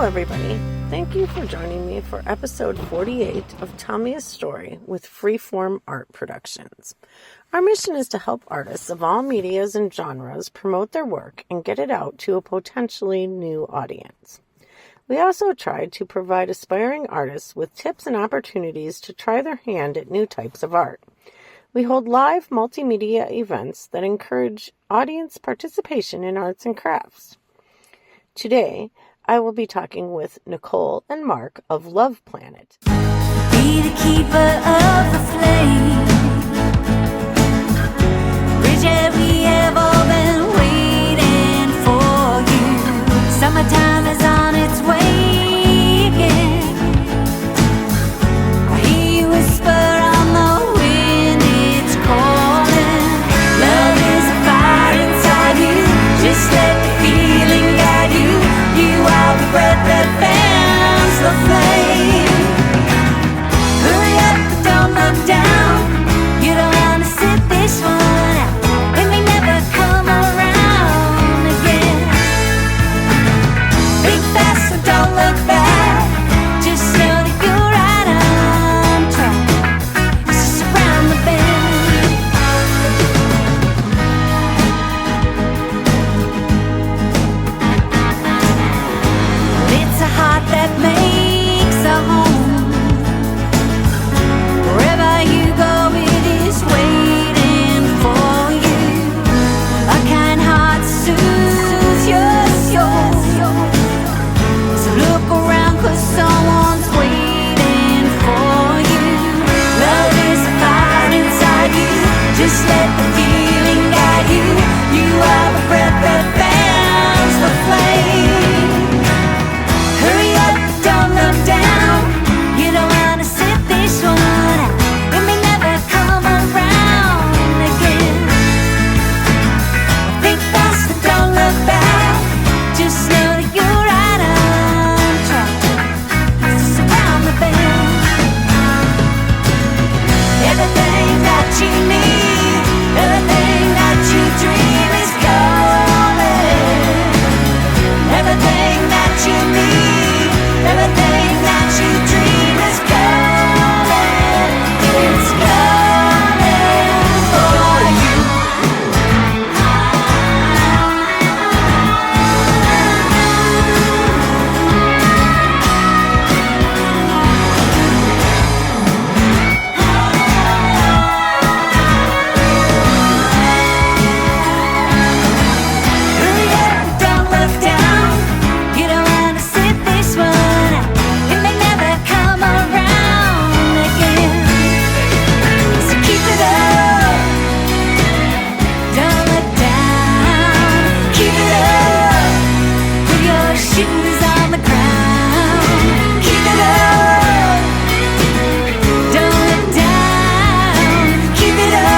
Hello, everybody. Thank you for joining me for episode 48 of Tell Me a Story with Freeform Art Productions. Our mission is to help artists of all medias and genres promote their work and get it out to a potentially new audience. We also try to provide aspiring artists with tips and opportunities to try their hand at new types of art. We hold live multimedia events that encourage audience participation in arts and crafts. Today, I will be talking with Nicole and Mark of LUVPLANET. Be the keeper of the flame. Bridget, we have all been waiting for you. Summertime is on its way again. I hear you whisper on the wind, it's calling. Love is a fire inside you. Just let the feeling guide you. You are the breath that fans the flame. Hurry up, but don't look down. You don't want to sit this one out. It may never come around again. Think fast, so don't look back. Just know that you're right on track. Just around the bend. It's a heart that makes a home. Wherever you go, it is waiting for you. A kind heart soothes your soul. So look around, 'cause someone's waiting for you. Love is a fire inside you. Just let the feeling guide you. You are the breath that fans the flame. Hurry up, don't look down. You don't wanna sit this one out. It may never come around again. Think fast, but don't look back. Just know that you're right on track. Just around the bend. Everything that you need, everything that you dream is calling. Everything that you need, everything that you dream is calling. It's calling for you. Hurry up, don't look down. You don't wanna sit this one out. It may never come around again. So keep it up. Don't look down. Keep it up. Put your shoes on the ground. Keep it up. Don't look down. Keep it up.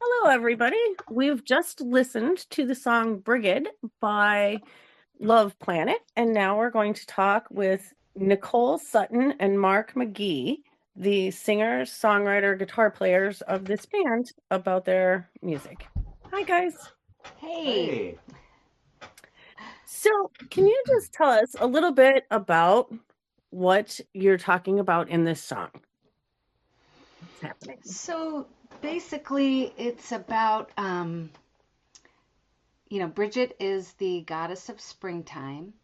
Hello, everybody. We've just listened to the song Brigid by LUVPLANET, and now we're going to talk with Nicole Sutton and Mark McGee, the singer, songwriter, guitar players of this band, about their music. Hi, guys. Hey. So, can you just tell us a little bit about what you're talking about in this song? What's happening? So basically, it's about, Bridget is the goddess of springtime.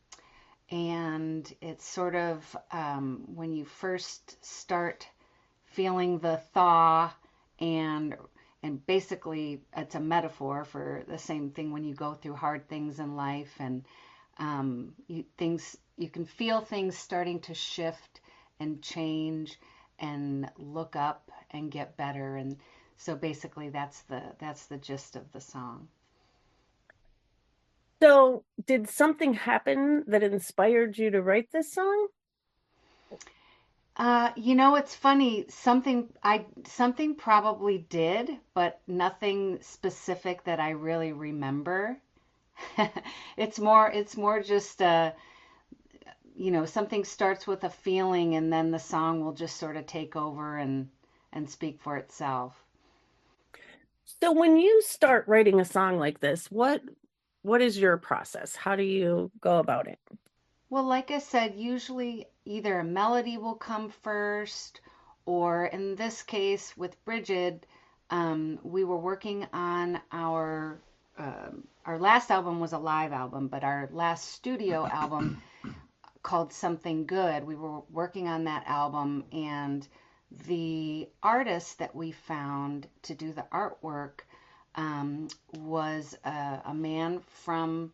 And it's sort of when you first start feeling the thaw, and basically it's a metaphor for the same thing when you go through hard things in life, and you can feel things starting to shift and change, and look up and get better. And so basically that's the gist of the song. So, did something happen that inspired you to write this song? It's funny. Something probably did, but nothing specific that I really remember. It's more just something starts with a feeling and then the song will just sort of take over and speak for itself. So, when you start writing a song like this, what is your process? How do you go about it? Well, like I said, usually either a melody will come first, or in this case with Bridget, we were working on our last album was a live album, but our last studio album called Something Good. We were working on that album, and the artist that we found to do the artwork was a man from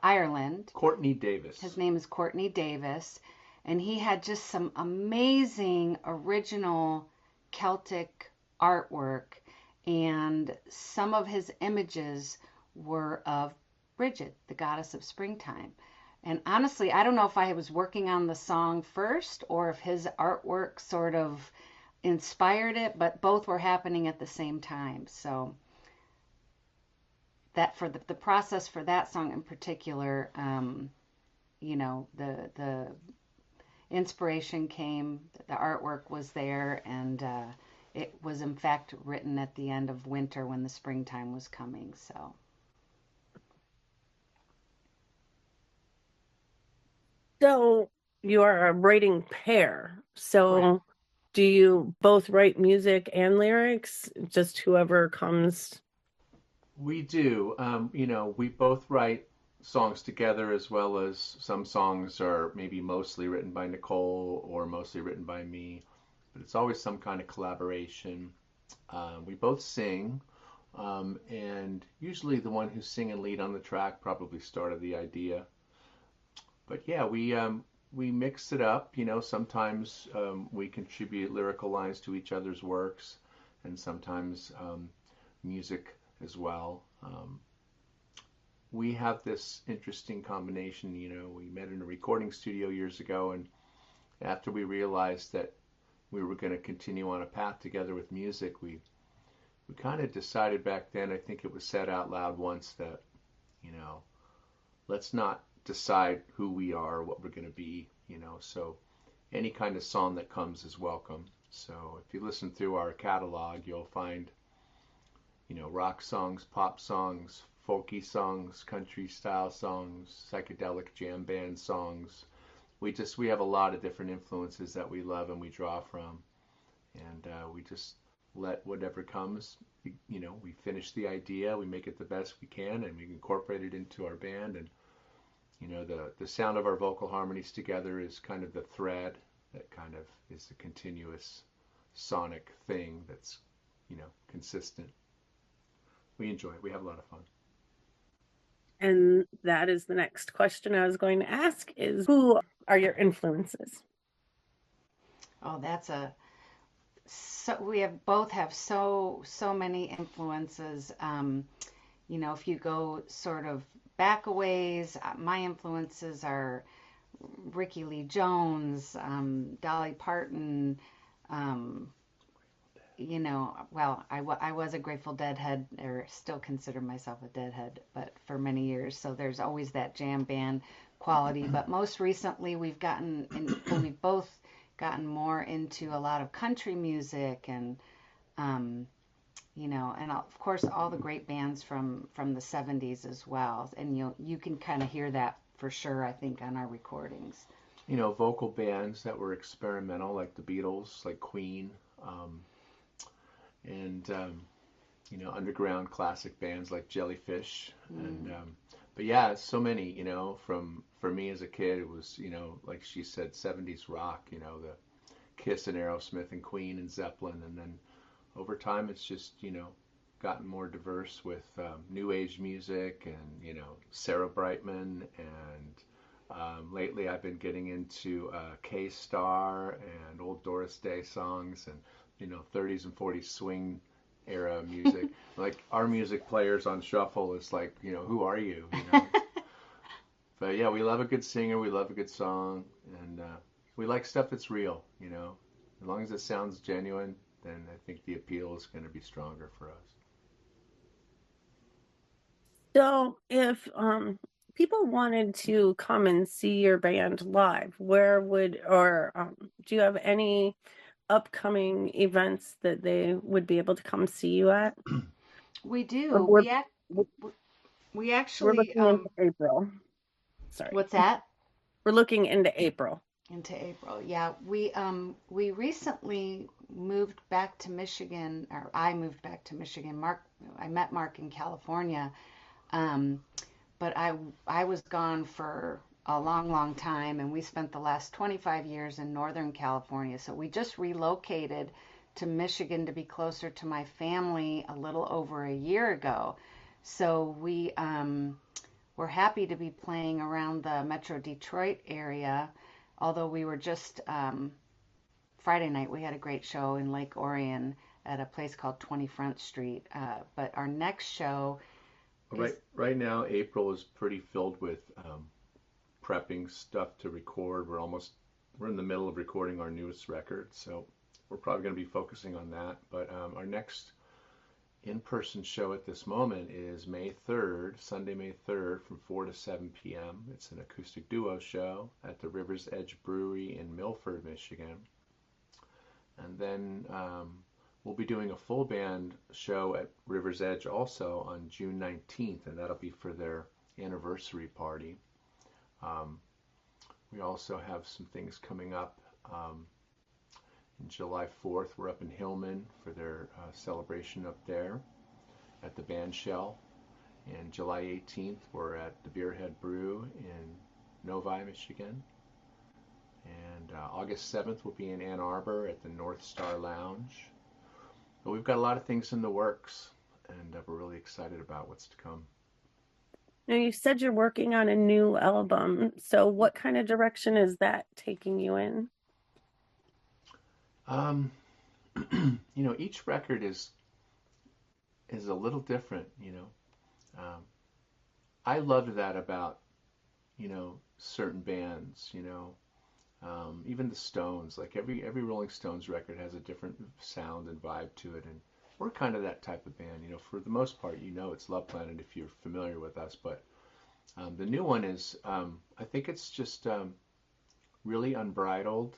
Ireland. Courtney Davis. His name is Courtney Davis, and he had just some amazing original Celtic artwork, and some of his images were of Bridget, the goddess of springtime. And honestly, I don't know if I was working on the song first or if his artwork sort of inspired it, but both were happening at the same time. So that for the process for that song in particular, the inspiration came, the artwork was there, and it was in fact written at the end of winter when the springtime was coming. So, you are a writing pair. So, Correct. do you both write music and lyrics? Just whoever comes. We do. We both write songs together, as well as some songs are maybe mostly written by Nicole or mostly written by me, but it's always some kind of collaboration. We both sing, and usually the one who's sing and lead on the track probably started the idea. But yeah, we mix it up. Sometimes we contribute lyrical lines to each other's works, and sometimes music as well. We have this interesting combination. We met in a recording studio years ago, and after we realized that we were going to continue on a path together with music, we kind of decided back then, I think it was said out loud once, that, let's not decide who we are or what we're going to be, so any kind of song that comes is welcome. So if you listen through our catalog, you'll find, rock songs, pop songs, folky songs, country style songs, psychedelic jam band songs. We have a lot of different influences that we love and we draw from, and we just let whatever comes. We finish the idea, we make it the best we can, and we incorporate it into our band. And the sound of our vocal harmonies together is kind of the thread that kind of is the continuous sonic thing that's consistent. We enjoy it. We have a lot of fun. And that is the next question I was going to ask is, who are your influences? Oh, we have both have so many influences. If you go sort of back a ways, my influences are Ricky Lee Jones, Dolly Parton. Well, I was a Grateful Dead head, or still consider myself a Deadhead, but for many years. So there's always that jam band quality. But most recently, we've both gotten more into a lot of country music, and and of course all the great bands from the 70s as well. And you can kind of hear that for sure, I think, on our recordings. Vocal bands that were experimental, like the Beatles, like Queen. And underground classic bands like Jellyfish. And but yeah, so many. For me as a kid, it was like she said, 70s rock. The Kiss and Aerosmith and Queen and Zeppelin, and then over time it's just gotten more diverse with new age music, and Sarah Brightman and Lately, I've been getting into K-Star and old Doris Day songs and 30s and 40s swing era music. Like our music players on shuffle is like, who are you? But yeah, we love a good singer, we love a good song, and we like stuff that's real. As long as it sounds genuine, then I think the appeal is going to be stronger for us. So if people wanted to come and see your band live, where would, or do you have any upcoming events that they would be able to come see you at? We Or do. We we're actually looking into April. Sorry. what's that? We're looking into April. Into April. Yeah, we recently moved back to Michigan, or I moved back to Michigan. I met Mark in California. But I was gone for a long, long time, and we spent the last 25 years in Northern California. So we just relocated to Michigan to be closer to my family a little over a year ago. So we're happy to be playing around the Metro Detroit area. Although we were just Friday night, we had a great show in Lake Orion at a place called 20 Front Street. But our next show Right now, April is pretty filled with prepping stuff to record. We're in the middle of recording our newest record, so we're probably going to be focusing on that. But our next in-person show at this moment is May 3rd, Sunday, May 3rd, from 4 to 7 p.m. It's an acoustic duo show at the River's Edge Brewery in Milford, Michigan. And then we'll be doing a full band show at River's Edge also on June 19th, and that'll be for their anniversary party. We also have some things coming up. In July 4th, we're up in Hillman for their celebration up there at the Band Shell. And July 18th, we're at the Beerhead Brew in Novi, Michigan. And August 7th, we'll be in Ann Arbor at the North Star Lounge. But we've got a lot of things in the works, and we're really excited about what's to come. Now, you said you're working on a new album. So what kind of direction is that taking you in? Each record is a little different, I loved that about, certain bands, even the Stones, like every Rolling Stones record has a different sound and vibe to it, and we're kind of that type of band. For the most part, it's Love Planet if you're familiar with us, but the new one is, I think it's just really unbridled.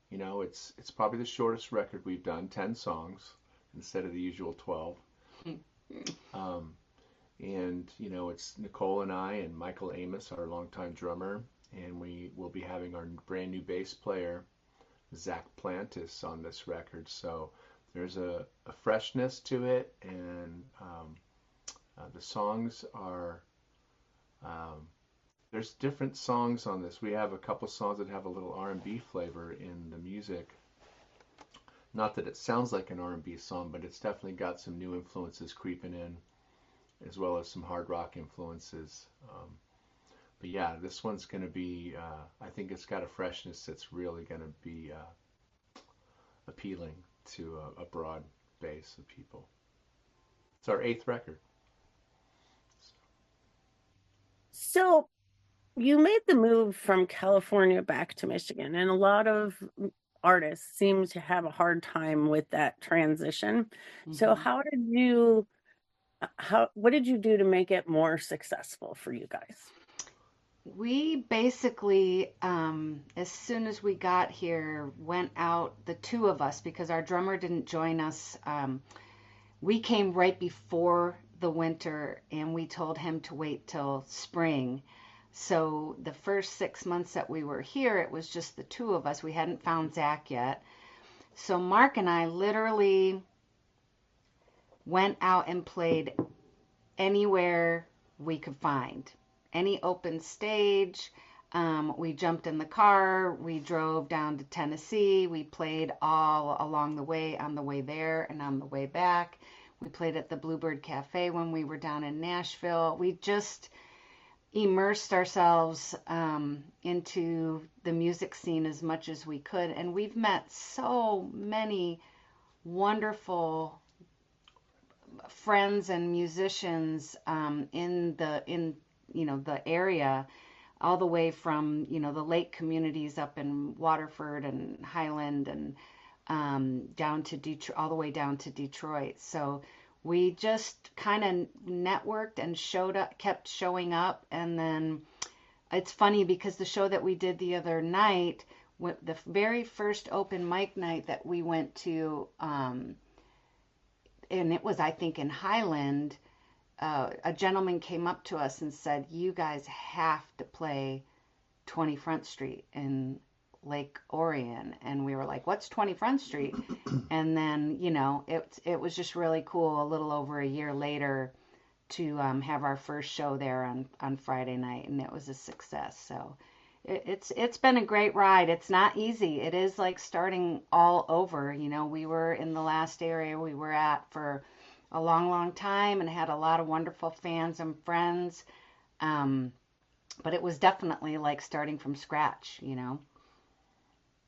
It's probably the shortest record we've done, 10 songs instead of the usual 12. And it's Nicole and I and Michael Amos, our longtime drummer, and we will be having our brand new bass player, Zach Plantis, on this record. So there's a freshness to it, and the songs are, there's different songs on this. We have a couple songs that have a little R&B flavor in the music. Not that it sounds like an R&B song, but it's definitely got some new influences creeping in, as well as some hard rock influences. But yeah, this one's going to be, I think it's got a freshness that's really going to be appealing to a broad base of people. It's our 8th record. So you made the move from California back to Michigan, and a lot of artists seem to have a hard time with that transition. So what did you do to make it more successful for you guys? We basically, as soon as we got here, went out, the two of us, because our drummer didn't join us. We came right before the winter, and we told him to wait till spring. So the first 6 months that we were here, it was just the two of us. We hadn't found Zach yet. So Mark and I literally went out and played anywhere we could find. Any open stage. We jumped in the car. We drove down to Tennessee. We played all along the way, on the way there and on the way back. We played at the Bluebird Cafe when we were down in Nashville. We just, immersed ourselves into the music scene as much as we could, and we've met so many wonderful friends and musicians in the area, all the way from the lake communities up in Waterford and Highland and down to Detroit, all the way down to Detroit. So we just kind of networked and showed up, kept showing up, and then it's funny because the show that we did the other night, the very first open mic night that we went to, and it was, I think, in Highland, a gentleman came up to us and said, "You guys have to play 20 Front Street in Lake Orion." And we were like, "What's 20 Front Street?" And then, it was just really cool a little over a year later to have our first show there on Friday night, and it was a success. So it's been a great ride. It's not easy. It is like starting all over. We were in the last area we were at for a long, long time and had a lot of wonderful fans and friends. But it was definitely like starting from scratch.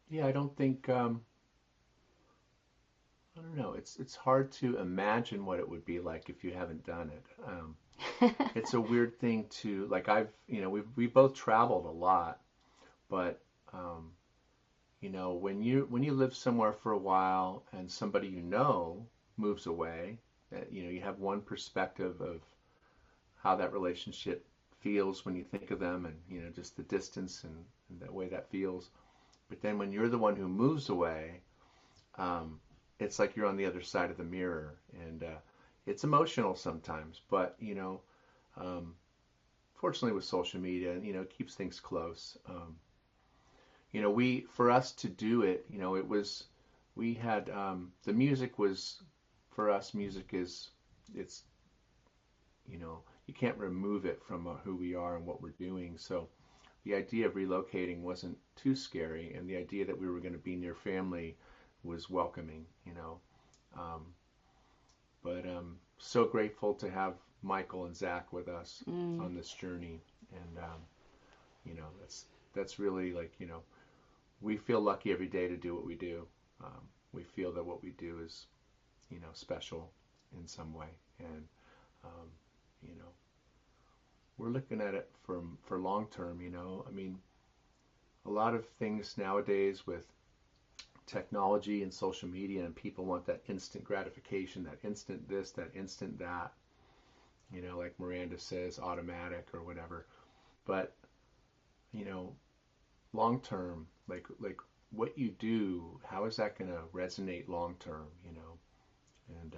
Yeah, I don't think I don't know. It's hard to imagine what it would be like if you haven't done it. It's a weird thing to like. We both traveled a lot, but when you live somewhere for a while and somebody moves away, you have one perspective of how that relationship feels when you think of them, and just the distance and the way that feels. But then when you're the one who moves away, it's like you're on the other side of the mirror, and it's emotional sometimes. But fortunately with social media, it keeps things close. For us to do it, we had the music was for us. Music is you can't remove it from who we are and what we're doing. So the idea of relocating wasn't too scary, and the idea that we were going to be near family was welcoming, but so grateful to have Michael and Zach with us on this journey, and that's really like we feel lucky every day to do what we do. We feel that what we do is special in some way, and we're looking at it for long term. I mean, a lot of things nowadays with technology and social media, and people want that instant gratification, that instant this, that instant that, like Miranda says, automatic or whatever. But long term, like what you do, how is that going to resonate long term? And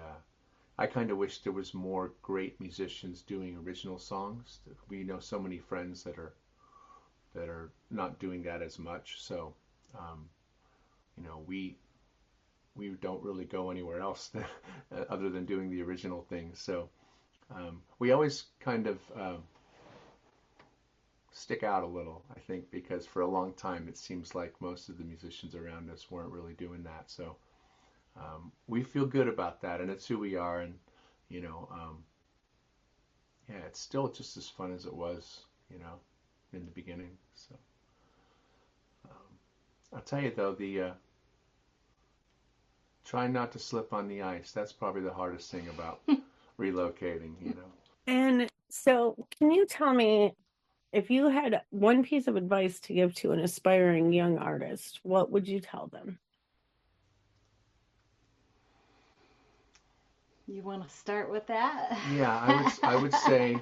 I kind of wish there was more great musicians doing original songs. We know so many friends that are not doing that as much. So we don't really go anywhere else other than doing the original things. So we always kind of stick out a little, I think, because for a long time it seems like most of the musicians around us weren't really doing that. So we feel good about that, and it's who we are, and yeah, it's still just as fun as it was, in the beginning. So I'll tell you though, the trying not to slip on the ice, that's probably the hardest thing about relocating. And so, can you tell me, if you had one piece of advice to give to an aspiring young artist, what would you tell them? You want to start with that? Yeah, I would say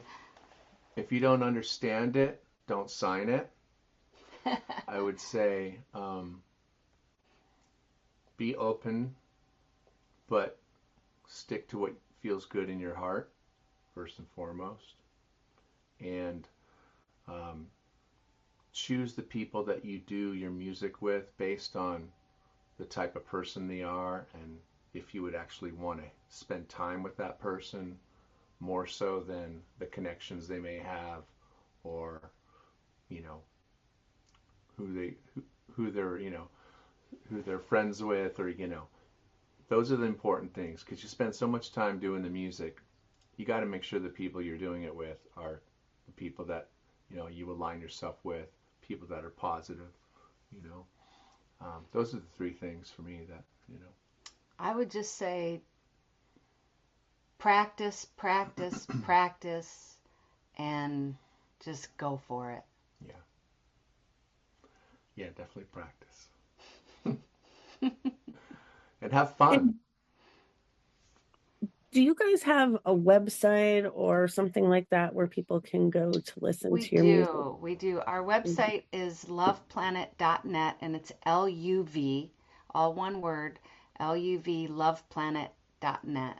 if you don't understand it, don't sign it. I would say be open, but stick to what feels good in your heart, first and foremost. And choose the people that you do your music with based on the type of person they are, and if you would actually want to spend time with that person more so than the connections they may have, or who they're friends with, or those are the important things, because you spend so much time doing the music. You got to make sure the people you're doing it with are the people that you align yourself with, people that are positive, you know. Those are the three things for me that, I would just say practice, practice, practice, and just go for it. Yeah. Yeah, definitely practice. And have fun. And do you guys have a website or something like that where people can go to listen We to your music? do. We do. Our website is LUVPLANET.net, and it's LUV, all one word, LUV, LUVPLANET.net.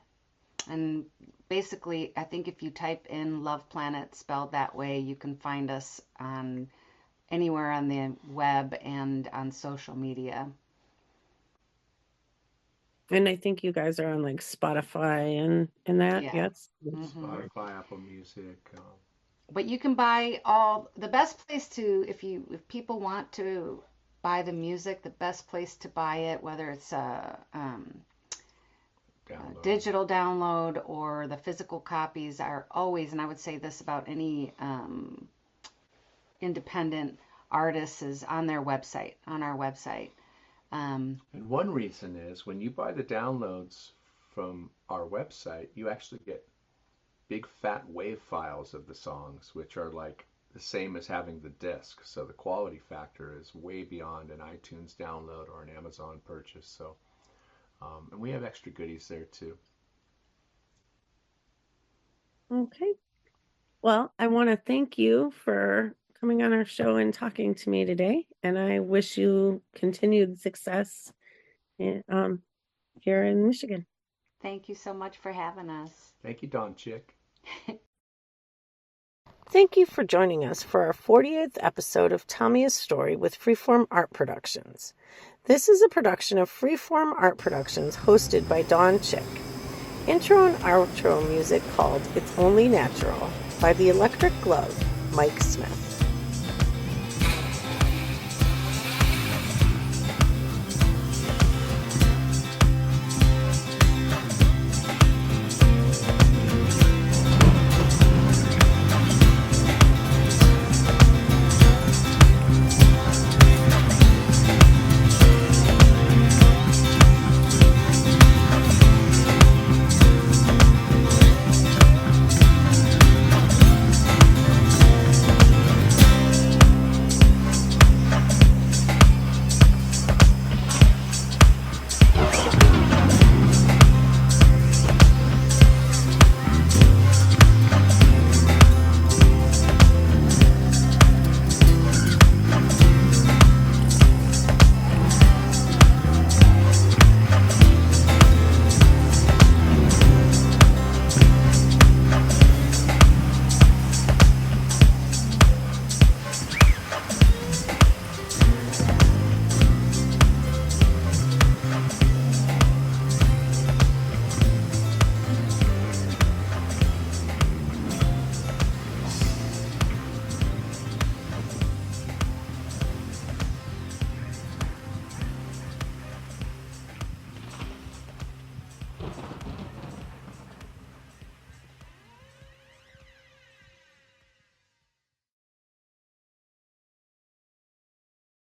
And basically, I think if you type in Love Planet spelled that way, you can find us on anywhere on the web and on social media. And I think you guys are on like Spotify and that, Yeah. yes? Spotify, Apple Music. But you can buy the best place to, if people want to buy the music, the best place to buy it, whether it's a digital download or the physical copies, are always, and I would say this about any independent artists, is on their website, on our website. And one reason is when you buy the downloads from our website, you actually get big fat WAV files of the songs, which are like the same as having the disc. So the quality factor is way beyond an iTunes download or an Amazon purchase. So, and we have extra goodies there too. Okay. Well, I want to thank you for coming on our show and talking to me today. And I wish you continued success here in Michigan. Thank you so much for having us. Thank you, Don Chick. Thank you for joining us for our 48th episode of Tell Me a Story with Freeform Art Productions. This is a production of Freeform Art Productions hosted by Don Chick. Intro and outro music called It's Only Natural by the Electric Glove, Mike Smith.